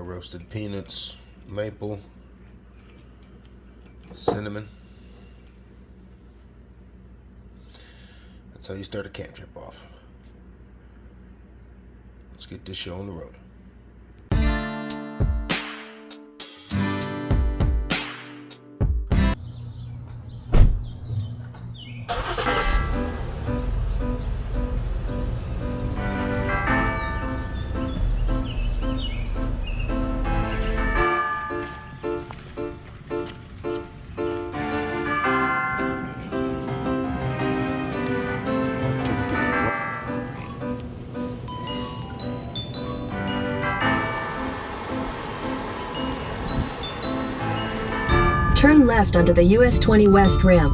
Got roasted peanuts, maple, cinnamon. That's how you start a camp trip off. Let's get this show on the road. Turn left onto the US 20 West Rim.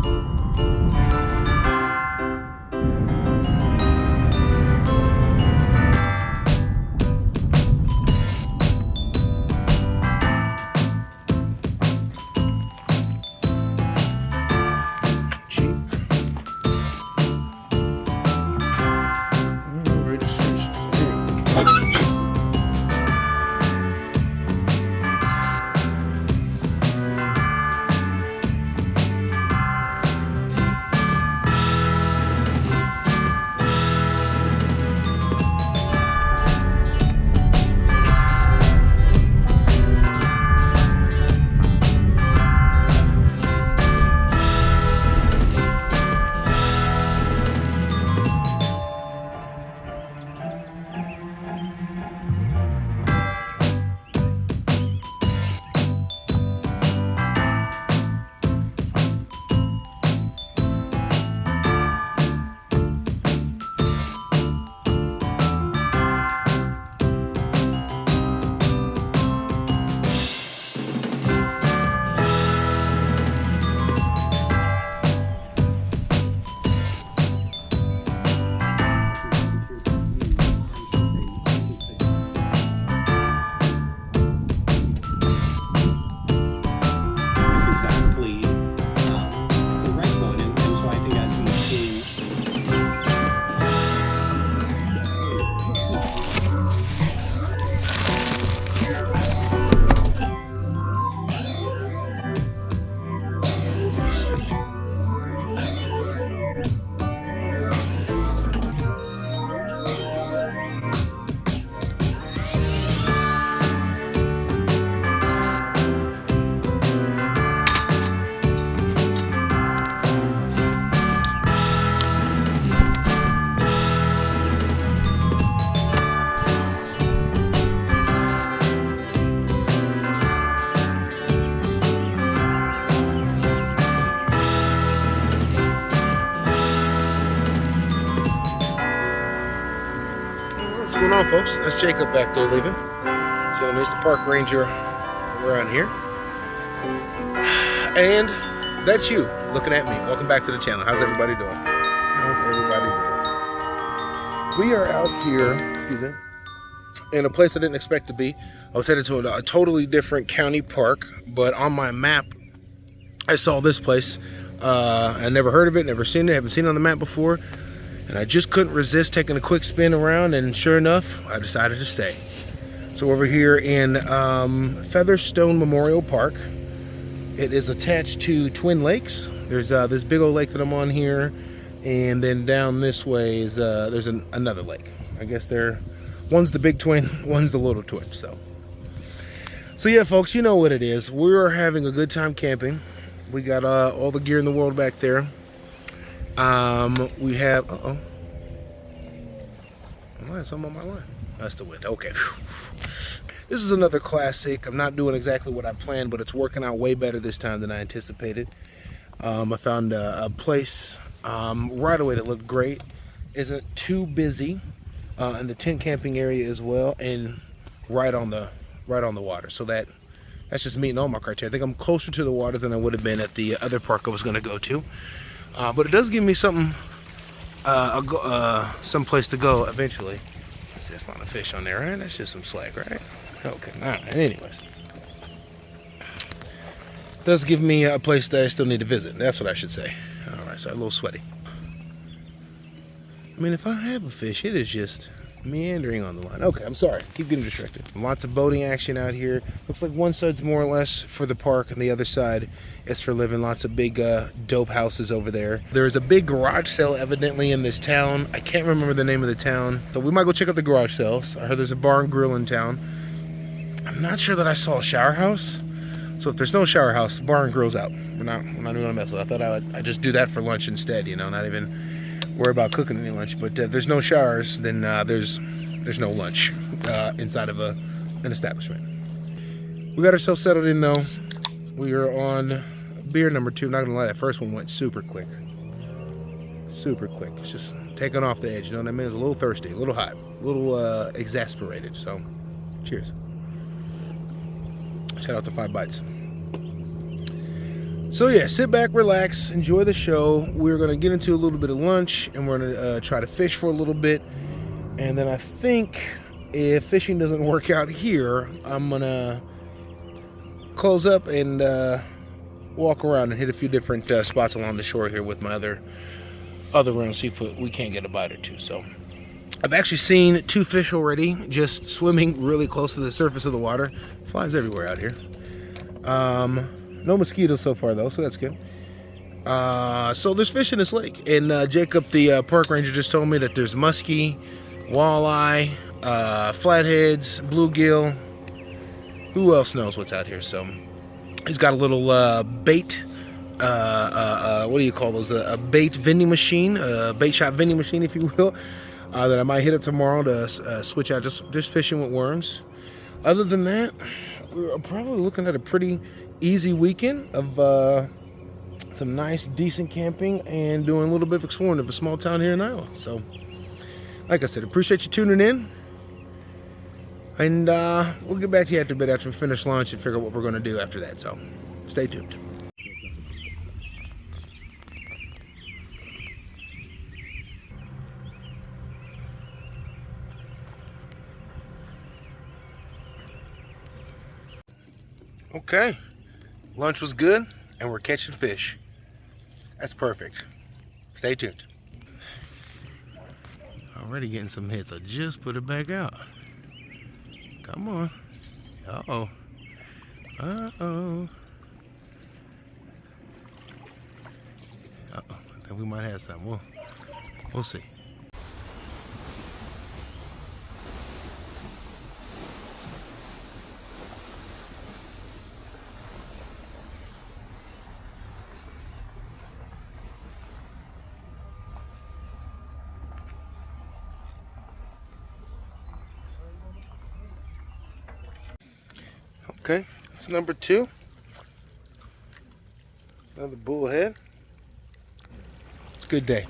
What's going on, folks? That's Jacob back there leaving. So he's the park ranger around here. And that's you looking at me. Welcome back to the channel. How's everybody doing? How's everybody doing? We are out here, excuse me, in a place I didn't expect to be. I was headed to a totally different county park, but on my map, I saw this place. I never heard of it, never seen it, haven't seen it on the map before. And I just couldn't resist taking a quick spin around, and sure enough, I decided to stay. So over here in Featherstone Memorial Park, it is attached to Twin Lakes. There's this big old lake that I'm on here, and then down this way is there's another lake. I guess one's the big twin, one's the little twin. So yeah, folks, you know what it is. We're having a good time camping. We got all the gear in the world back there. We have, something on my line. That's the wind. Okay. This is another classic. I'm not doing exactly what I planned, but it's working out way better this time than I anticipated. I found a place right away that looked great. Isn't too busy, and the tent camping area as well, and right on the water. So that's just meeting all my criteria. I think I'm closer to the water than I would have been at the other park I was going to go to. But it does give me something, some place to go eventually. That's not a fish on there, right? That's just some slack, right? Okay, all right. Anyways, does give me a place that I still need to visit. That's what I should say. All right, so a little sweaty. I mean, if I have a fish, it is just meandering on the line. Okay, I'm sorry. Keep getting distracted. Lots of boating action out here. Looks like one side's more or less for the park and the other side is for living. Lots of big dope houses over there. There is a big garage sale evidently in this town. I can't remember the name of the town, so we might go check out the garage sales. I heard there's a bar and grill in town. I'm not sure that I saw a shower house. So if there's no shower house, bar and grill's out. We're not even gonna mess with it. I thought I'd just do that for lunch instead, you know, not even worry about cooking any lunch. But if there's no showers, then there's no lunch inside of an establishment. We got ourselves settled in though. We are on beer number 2. Not gonna lie, that first one went super quick. Super quick. It's just taking off the edge, you know what I mean? It's a little thirsty, a little hot, a little exasperated. So, cheers. Shout out to 5 Bites. So yeah, sit back, relax, enjoy the show. We're gonna get into a little bit of lunch, and we're gonna try to fish for a little bit. And then I think if fishing doesn't work out here, I'm gonna close up and walk around and hit a few different spots along the shore here with my other round, see if we can't get a bite or two. So I've actually seen 2 fish already, just swimming really close to the surface of the water. Flies everywhere out here. No mosquitoes so far though, so that's good. So there's fish in this lake, and Jacob, the park ranger, just told me that there's muskie, walleye, flatheads, bluegill. Who else knows what's out here? So he's got a little bait. What do you call those? A bait vending machine, bait shop vending machine, if you will. That I might hit up tomorrow to switch out just fishing with worms. Other than that, we're probably looking at a pretty easy weekend of some nice, decent camping and doing a little bit of exploring of a small town here in Iowa. So, like I said, appreciate you tuning in. And we'll get back to you after a bit after we finish lunch and figure out what we're going to do after that. So, stay tuned. Okay, lunch was good and we're catching fish. That's perfect. Stay tuned. Already getting some hits. I just put it back out. Come on. Uh-oh. Uh-oh. Uh-oh. I think we might have some. We'll see. Okay, it's number 2. Another bullhead. It's a good day.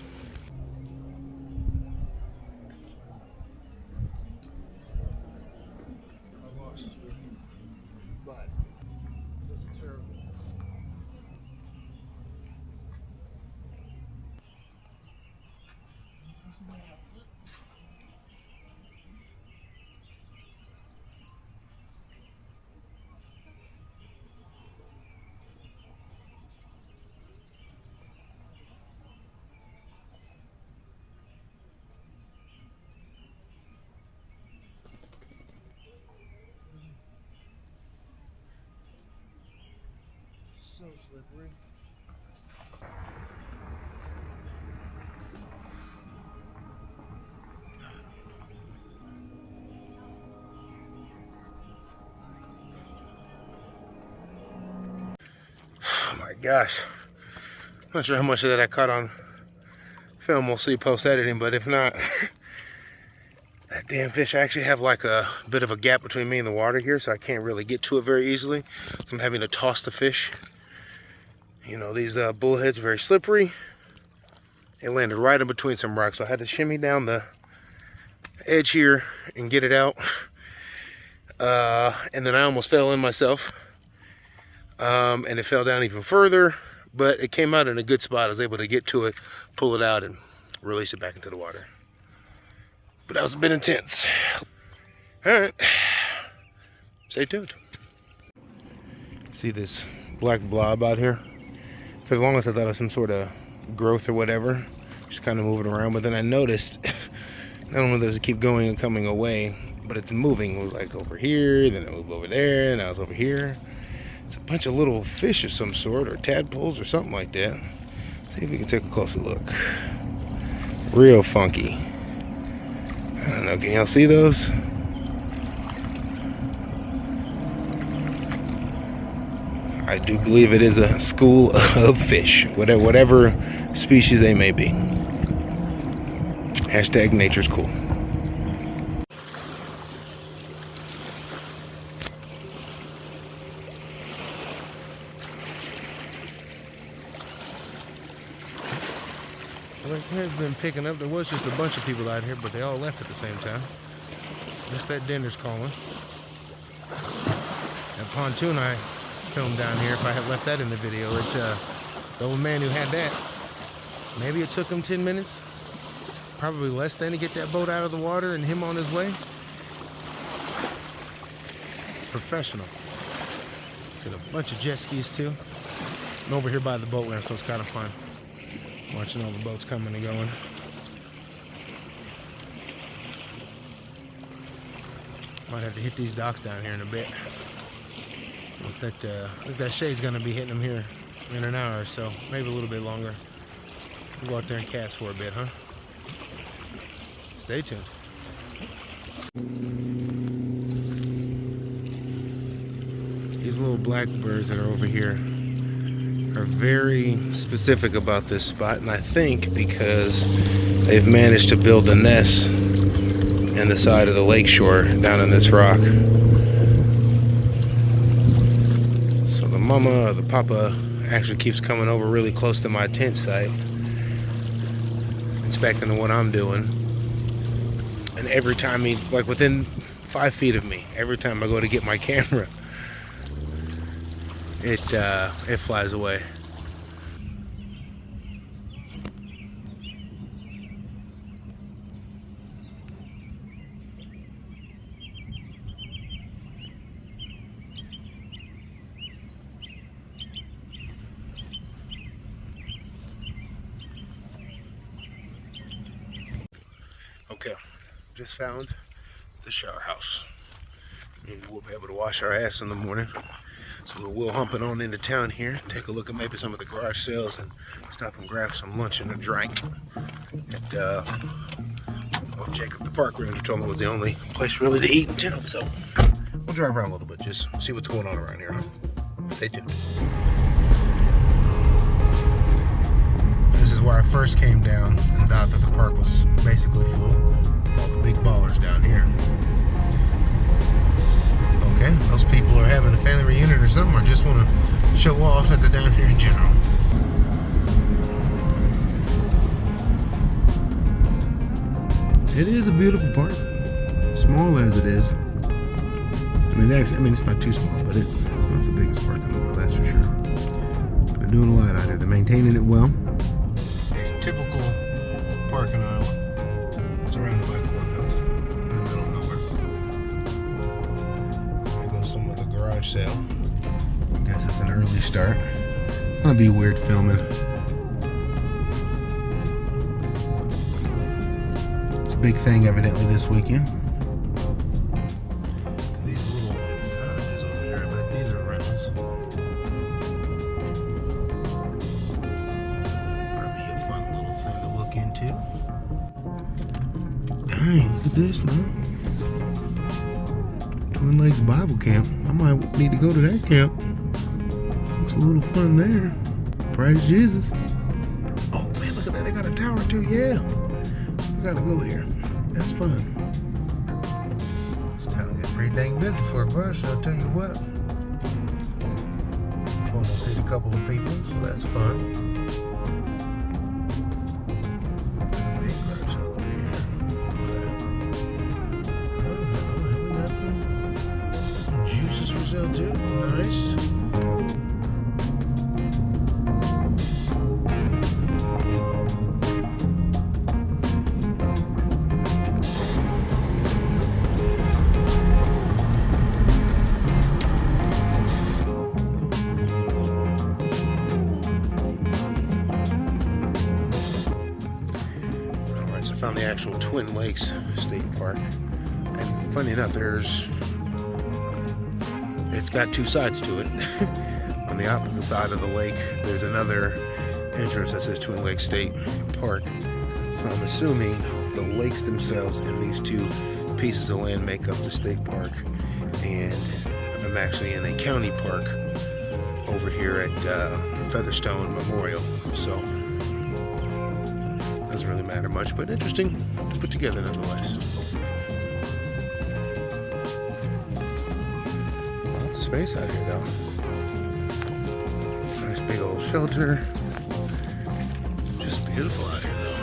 So slippery. Oh my gosh. I'm not sure how much of that I caught on film. We'll see post editing, but if not, that damn fish, I actually have like a bit of a gap between me and the water here, so I can't really get to it very easily. So I'm having to toss the fish. You know, these bullheads are very slippery. It landed right in between some rocks, so I had to shimmy down the edge here and get it out. And then I almost fell in myself. And it fell down even further, but it came out in a good spot. I was able to get to it, pull it out, and release it back into the water. But that was a bit intense. All right, stay tuned. See this black blob out here? For the longest I thought it was some sort of growth or whatever, just kind of moving around. But then I noticed Not only does it keep going and coming away, but it's moving. It was like over here, then it moved over there, and now it's over here. It's a bunch of little fish of some sort, or tadpoles or something like that. See if we can take a closer look. Real funky. I don't know, can y'all see those? I do believe it is a school of fish, whatever species they may be. Hashtag nature's cool. Well, it has been picking up. There was just a bunch of people out here, but they all left at the same time. Guess that dinner's calling. That pontoon I filmed down here, if I had left that in the video, the old man who had that, maybe it took him 10 minutes, probably less than, to get that boat out of the water and him on his way. Professional. Seen a bunch of jet skis too. I'm over here by the boat ramp, so it's kind of fun watching all the boats coming and going. Might have to hit these docks down here in a bit. I think that shade's gonna be hitting them here in an hour or so, maybe a little bit longer. We'll go out there and cast for a bit, huh? Stay tuned. These little blackbirds that are over here are very specific about this spot, and I think because they've managed to build a nest in the side of the lake shore down in this rock. So the mama or the papa actually keeps coming over really close to my tent site, inspecting what I'm doing. And every time like within 5 feet of me, every time I go to get my camera, it flies away. Okay, just found the shower house. Maybe we'll be able to wash our ass in the morning. So we'll hump it on into town here, take a look at maybe some of the garage sales, and stop and grab some lunch and a drink. And Jacob, the park ranger, told me it was the only place really to eat in town. So we'll drive around a little bit, just see what's going on around here. Stay tuned. This is where I first came down and thought that the park was basically full. All the big ballers down here. Okay, those people are having a family reunion or something, or just want to show off that they're down here in general. It is a beautiful park, small as it is. I mean, it's not too small, but it's not the biggest park in the world, that's for sure. They're doing a lot out here. They're maintaining it well. A typical park in Iowa, surrounded by cornfields in the middle of nowhere. There goes some of the garage sale. I guess it's an early start. It's gonna be weird filming. It's a big thing evidently this weekend. These little cottages over here, I bet these are rentals. Might be a fun little thing to look into. Dang, look at this now. Twin Lakes Bible Camp. I might need to go to that camp. Looks a little fun there. Praise Jesus. Oh man, look at that. They got a tower too. Yeah. We gotta go here. That's fun. This town gets pretty dang busy for a brush, I'll tell you what. Almost hit a couple of people, so that's fun. Big garage sale over here. We got some juices for sale too. Nice. Found the actual Twin Lakes State Park. And funny enough, it's got two sides to it. On the opposite side of the lake, there's another entrance that says Twin Lakes State Park. So I'm assuming the lakes themselves and these two pieces of land make up the state park. And I'm actually in a county park over here at Featherstone Memorial. So doesn't really matter much, but interesting. It's put together nonetheless. Lots of space out here though. Nice big old shelter. Just beautiful out here though.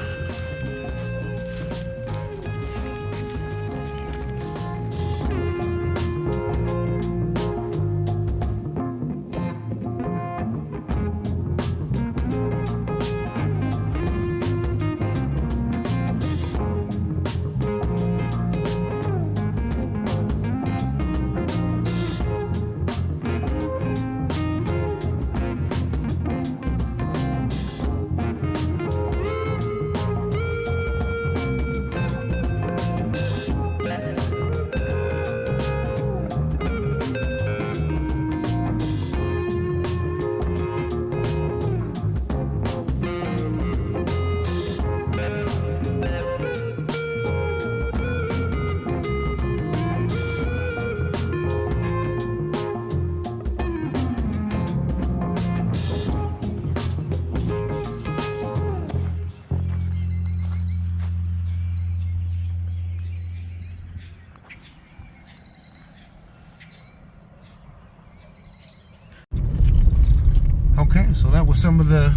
Okay, so that was some of the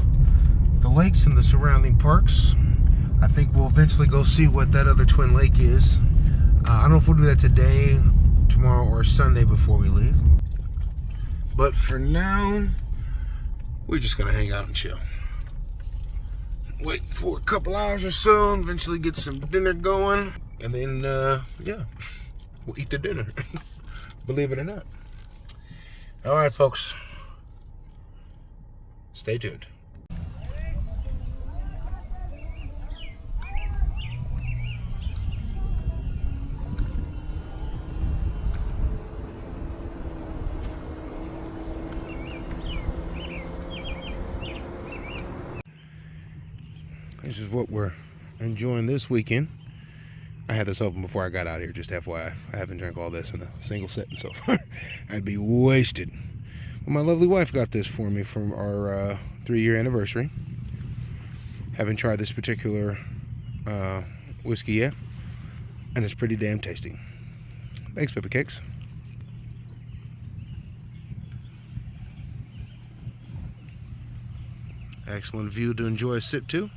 lakes and the surrounding parks. I think we'll eventually go see what that other Twin Lake is. I don't know if we'll do that today, tomorrow, or Sunday before we leave. But for now, we're just gonna hang out and chill. Wait for a couple hours or so, and eventually get some dinner going, and then, yeah, we'll eat the dinner. Believe it or not. All right, folks. Stay tuned. This is what we're enjoying this weekend. I had this open before I got out here, just FYI. I haven't drank all this in a single sitting so far. I'd be wasted. Well, my lovely wife got this for me from our 3-year anniversary. Haven't tried this particular whiskey yet, and it's pretty damn tasty. Thanks, Pepper Cakes. Excellent view to enjoy a sip too.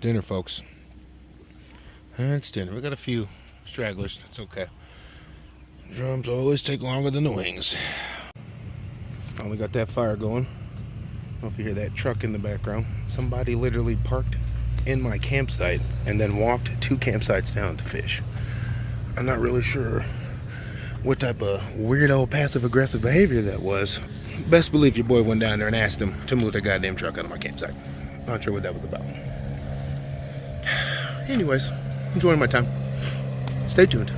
dinner, folks. It's dinner. We got a few stragglers. It's okay. Drums always take longer than the wings. Only got that fire going. I don't know if you hear that truck in the background. Somebody literally parked in my campsite and then walked 2 campsites down to fish. I'm not really sure what type of weirdo passive-aggressive behavior that was. Best believe your boy went down there and asked him to move the goddamn truck out of my campsite. Not sure what that was about. Anyways, enjoying my time. Stay tuned.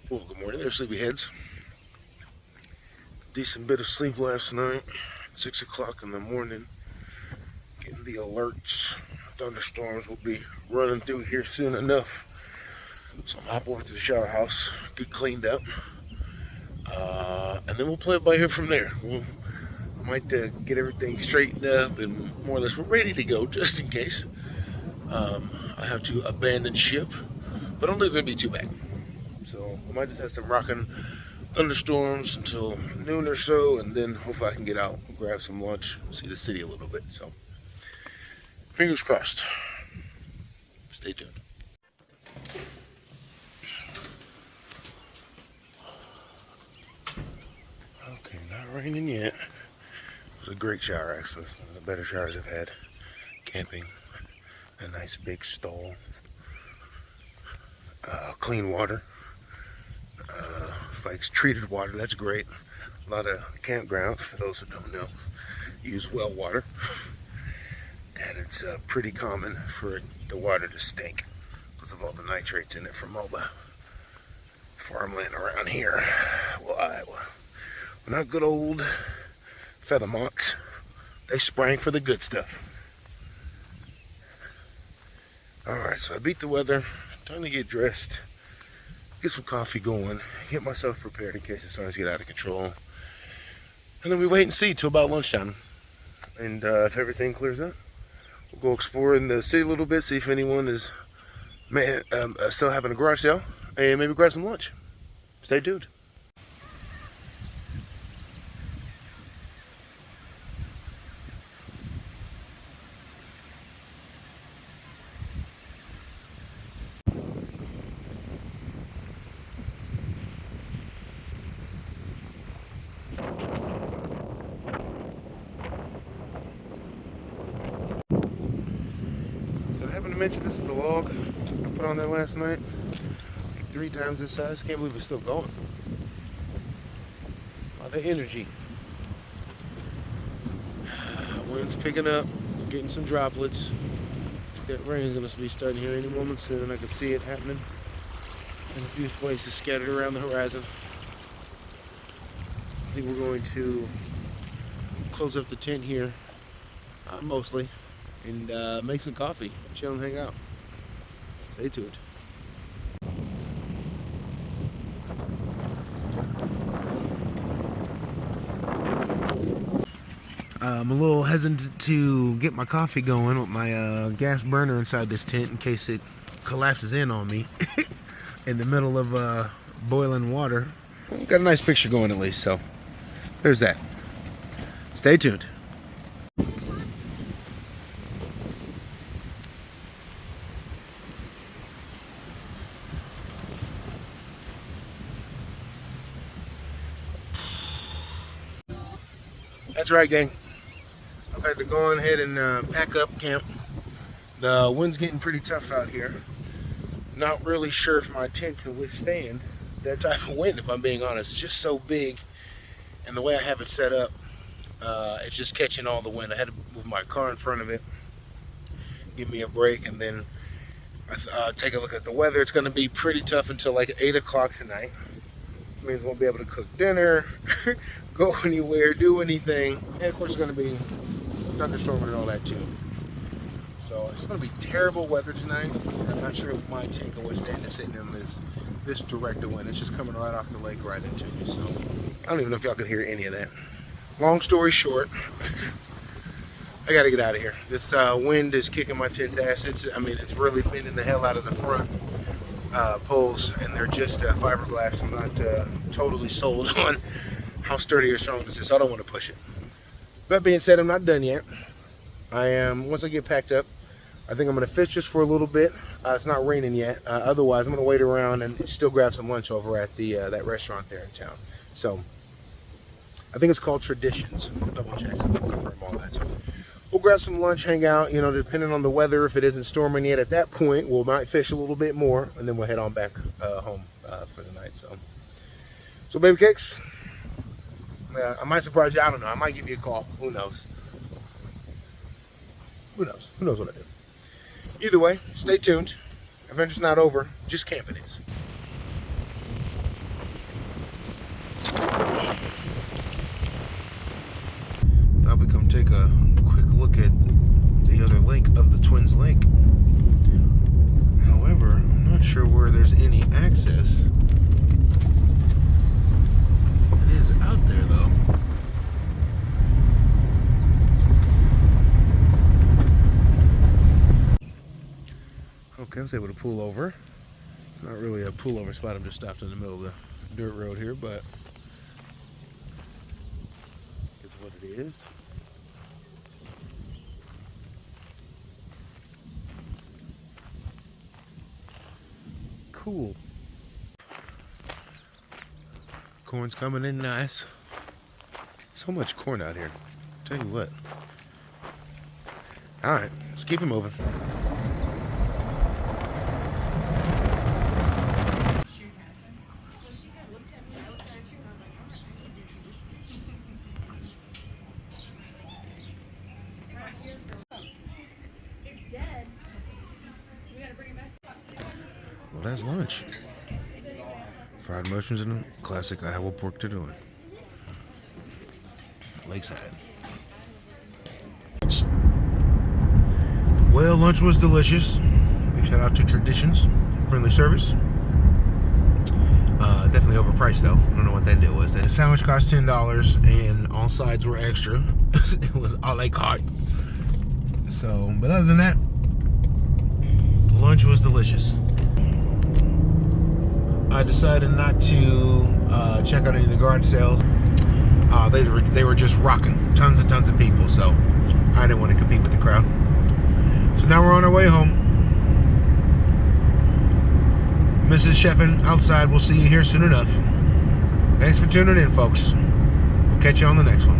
Well, good morning there, sleepyheads. Decent bit of sleep last night. 6 o'clock in the morning. Getting the alerts. Thunderstorms will be running through here soon enough. So I'm hopping over to the shower house, get cleaned up, and then we'll play it by ear from there. I might get everything straightened up and more or less ready to go, just in case. I have to abandon ship, but I don't think it's going to be too bad. So I might just have some rocking thunderstorms until noon or so, and then hopefully I can get out, grab some lunch, see the city a little bit. So fingers crossed. Stay tuned. Okay, not raining yet. It was a great shower, actually. One of the better showers I've had camping. A nice big stall. Clean water. It's like treated water. That's great. A lot of campgrounds, for those who don't know, use well water. And it's pretty common for the water to stink because of all the nitrates in it from all the farmland around here. Well, not good old Feathermonks. They sprang for the good stuff. Alright, so I beat the weather. Time to get dressed. Get some coffee going. Get myself prepared in case it starts to get out of control. And then we wait and see till about lunchtime. And if everything clears up, we'll go explore in the city a little bit, see if anyone is still having a garage sale, and maybe grab some lunch. Stay tuned. Did I happen to mention this is the log I put on there last night? Like 3 times this size. Can't believe it's still going. A lot of energy. Wind's picking up, getting some droplets. That rain is going to be starting here any moment soon. I can see it happening in a few places scattered around the horizon. I think we're going to close up the tent here, mostly, and make some coffee, chill and hang out. Stay tuned. I'm a little hesitant to get my coffee going with my gas burner inside this tent in case it collapses in on me in the middle of boiling water. Got a nice picture going at least, so there's that. Stay tuned. That's right, gang. I've had to go ahead and pack up camp. The wind's getting pretty tough out here. Not really sure if my tent can withstand that type of wind, if I'm being honest. It's just so big, and the way I have it set up, it's just catching all the wind. I had to move my car in front of it, give me a break, and then take a look at the weather. It's going to be pretty tough until like 8 o'clock tonight. It means I won't be able to cook dinner, go anywhere, do anything. And of course, it's going to be thunderstorming and all that too. So it's going to be terrible weather tonight. I'm not sure if my tent can withstand it sitting in this direct of wind. It's just coming right off the lake right into me. So I don't even know if y'all can hear any of that. Long story short, I got to get out of here. This wind is kicking my tent's ass. It's really bending the hell out of the front poles, and they're just fiberglass. I'm not totally sold on how sturdy or strong this is, so I don't want to push it. That being said, I'm not done yet. Once I get packed up, I think I'm going to fish just for a little bit. It's not raining yet. Otherwise, I'm going to wait around and still grab some lunch over at that restaurant there in town. So I think it's called Traditions. I'll double check, confirm all that. So we'll grab some lunch, hang out, depending on the weather. If it isn't storming yet at that point, we might fish a little bit more, and then we'll head on back home for the night. So baby cakes, I might surprise you. I don't know. I might give you a call. Who knows? Who knows what I do? Either way, stay tuned. Adventure's not over. Just camping is. Now we come take a quick look at the other lake of the Twins Lake. However, I'm not sure where there's any access. It is out there though. Okay, I was able to pull over. Not really a pullover spot. I'm just stopped in the middle of the dirt road here, but is what it is. Cool. Corn's coming in nice. So much corn out here. Tell you what. All right, let's keep it moving. Well, that's lunch. Fried mushrooms and a classic Iowa pork tortilla. Lakeside. Well, lunch was delicious. Big shout out to Traditions. Friendly service. Definitely overpriced though. I don't know what that deal was. The sandwich cost $10 and all sides were extra. It was a la carte. So, but other than that, lunch was delicious. I decided not to check out any of the garage sales. They were just rocking. Tons and tons of people, so I didn't want to compete with the crowd. So now we're on our way home. Mrs. Cheffen outside. We'll see you here soon enough. Thanks for tuning in, folks. We'll catch you on the next one.